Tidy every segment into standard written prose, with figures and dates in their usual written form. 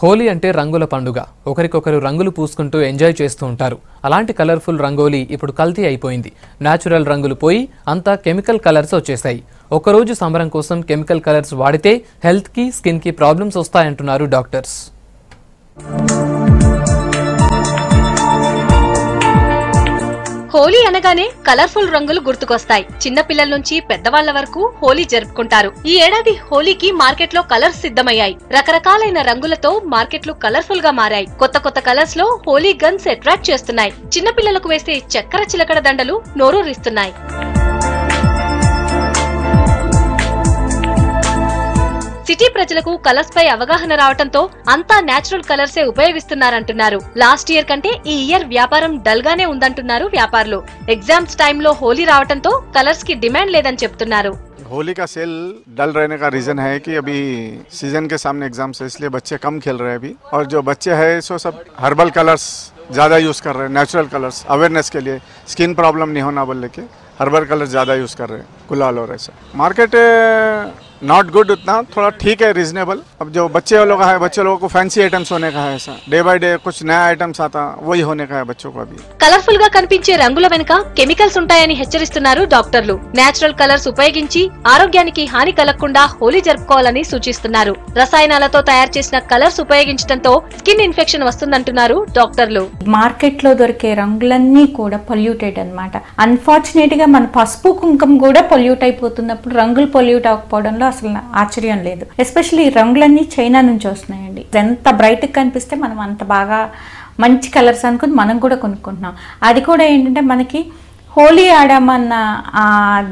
హోలీ అంటే రంగుల పండుగ. ఒకరికొకరు రంగులు పూసుకుంటూ ఎంజాయ్ చేస్తూ ఉంటారు. అలాంటి కలర్ఫుల్ రంగోలీ ఇప్పుడు కల్తీ అయిపోయింది. న్యాచురల్ రంగులు పోయి అంతా కెమికల్ కలర్స్ వచ్చేసాయి. ఒకరోజు సంబరం కోసం కెమికల్ కలర్స్ వాడితే హెల్త్కి, స్కిన్కి ప్రాబ్లమ్స్ వస్తాయంటున్నారు డాక్టర్స్. హోలీ అనగానే కలర్ఫుల్ రంగులు గుర్తుకొస్తాయి. చిన్న పిల్లల నుంచి పెద్దవాళ్ల వరకు హోలీ జరుపుకుంటారు. ఈ ఏడాది హోలీకి మార్కెట్ లో కలర్స్ సిద్ధమయ్యాయి. రకరకాలైన రంగులతో మార్కెట్లు కలర్ఫుల్ గా మారాయి. కొత్త కొత్త కలర్స్ లో హోలీ గన్స్ అట్రాక్ట్ చేస్తున్నాయి. చిన్న పిల్లలకు వేసే చక్కెర చిలకడ దండలు నోరూరిస్తున్నాయి. సిటీ ప్రజలకు కలర్స్ పై అవగాహన రావడంతో అంతా నేచురల్ కలర్సే ఉపయోగిస్తున్నారంటున్నారు. లాస్ట్ ఇయర్ కంటే ఈ ఇయర్ వ్యాపారం డల్ గానే ఉందంటున్నారు వ్యాపారులు. ఎగ్జామ్స్ టైంలో హోలీ రావడంతో కలర్స్ కి డిమాండ్ లేదని చెప్తున్నారు. होली का सेल डल रहने का रीज़न है कि अभी सीजन के सामने एग्जाम्स है, इसलिए बच्चे कम खेल रहे हैं अभी। और जो बच्चे हैं सो सब हर्बल कलर्स ज़्यादा यूज़ कर रहे हैं, नेचुरल कलर्स अवेयरनेस के लिए, स्किन प्रॉब्लम नहीं होना बोल के हर्बल कलर ज़्यादा यूज़ कर रहे हैं, गुलाल और ऐसा। मार्केट नॉट गुड, उतना थोड़ा ठीक है, रीजनेबल। अब जो बच्चे लोग हैं, बच्चे लोगों को फैंसी आइटम्स होने का है, ऐसा डे बाय डे कुछ नया आइटम्स आता, वही होने का है बच्चों को अभी। కలర్ఫుల్ గా కనిపించే రంగుల వెనుక కెమికల్స్ ఉంటాయని హెచ్చరిస్తున్నారు డాక్టర్లు. నేచురల్ కలర్స్ ఉపయోగించి ఆరోగ్యానికి హాని కలగకుండా హోలీ జరుపుకోవాలని సూచిస్తున్నారు. రసాయనాలతో తయారు చేసిన కలర్స్ ఉపయోగించడంతో స్కిన్ ఇన్ఫెక్షన్ వస్తుందంటున్నారు డాక్టర్లు. మార్కెట్ లో దొరికే రంగులన్నీ కూడా పొల్యూటెడ్ అన్నమాట. అన్ఫార్చునేట్ గా మన పసుపు కుంకుమ కూడా పొల్యూట్ అయిపోతున్నప్పుడు రంగులు పొల్యూట్ అవ్వకపోవడంలో అసలు ఆశ్చర్యం లేదు. ఎస్పెషల్లీ ఈ రంగులన్నీ చైనా నుంచి వస్తున్నాయండి. ఎంత బ్రైట్ గా కనిపిస్తే మనం అంత బాగా మంచి కలర్స్ అనుకుని మనం కూడా కొనుక్కుంటున్నాం. అది కూడా ఏంటంటే మనకి హోలీ ఆడామన్న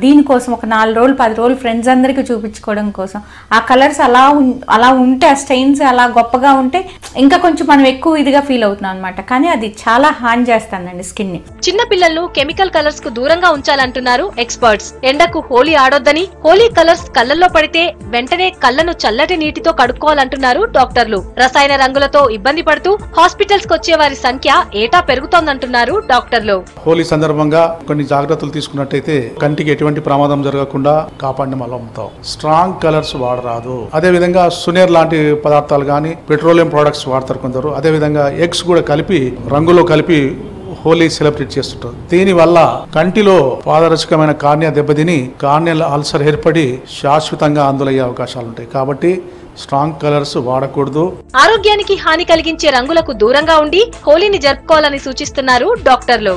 దీనికోసం ఒక 4 రోజులు 10 రోజులు ఫ్రెండ్స్ అందరికీ చూపించుకోవడం కోసం ఆ కలర్స్ అలా ఉంటే, ఆ స్టెయిన్స్ అలా గొప్పగా ఉంటే ఇంకా కొంచెం మనం ఎక్కువ ఇదిగా ఫీల్ అవుతున్నాం అనమాట. కానీ అది చాలా హాని చేస్తుందండి స్కిన్ ని. చిన్న పిల్లలను కెమికల్ కలర్స్ కు దూరంగా ఉంచాలంటున్నారు ఎక్స్పర్ట్స్. ఎండకు హోలీ ఆడొద్దని, హోలీ కలర్స్ కళ్ళల్లో పడితే వెంటనే కళ్ళను చల్లటి నీటితో కడుక్కోవాలంటున్నారు డాక్టర్లు. రసాయన రంగులతో ఇబ్బంది పడుతూ హాస్పిటల్స్ కు వచ్చే వారి సంఖ్య ఏటా పెరుగుతోందంటున్నారు డాక్టర్లు. హోలీ సందర్భంగా కొన్ని జాగ్రత్తలు తీసుకున్నట్టయితే కంటికి ఎటువంటి ప్రమాదం జరగకుండా కాపాడిన మళ్ళవుతాం. Strong colours వాడరాదు. అదే విధంగా సునేర్ లాంటి పదార్థాలు గానీ, పెట్రోలియం ప్రొడక్ట్స్ వాడతారు కొందరు. అదే విధంగా ఎగ్స్ కూడా కలిపి రంగులో కలిపి హోలీ సెలబ్రేట్ చేస్తుంటారు. దీని వల్ల కంటిలో పారదర్శకమైన కార్నియా దెబ్బతిని కార్నియల్ అల్సర్ ఏర్పడి శాశ్వతంగా అందులయ్యే అవకాశాలు ఉంటాయి. కాబట్టి స్ట్రాంగ్ కలర్స్ వాడకూడదు. ఆరోగ్యానికి హాని కలిగించే రంగులకు దూరంగా ఉండి హోలీని జరుపుకోవాలని సూచిస్తున్నారు డాక్టర్లు.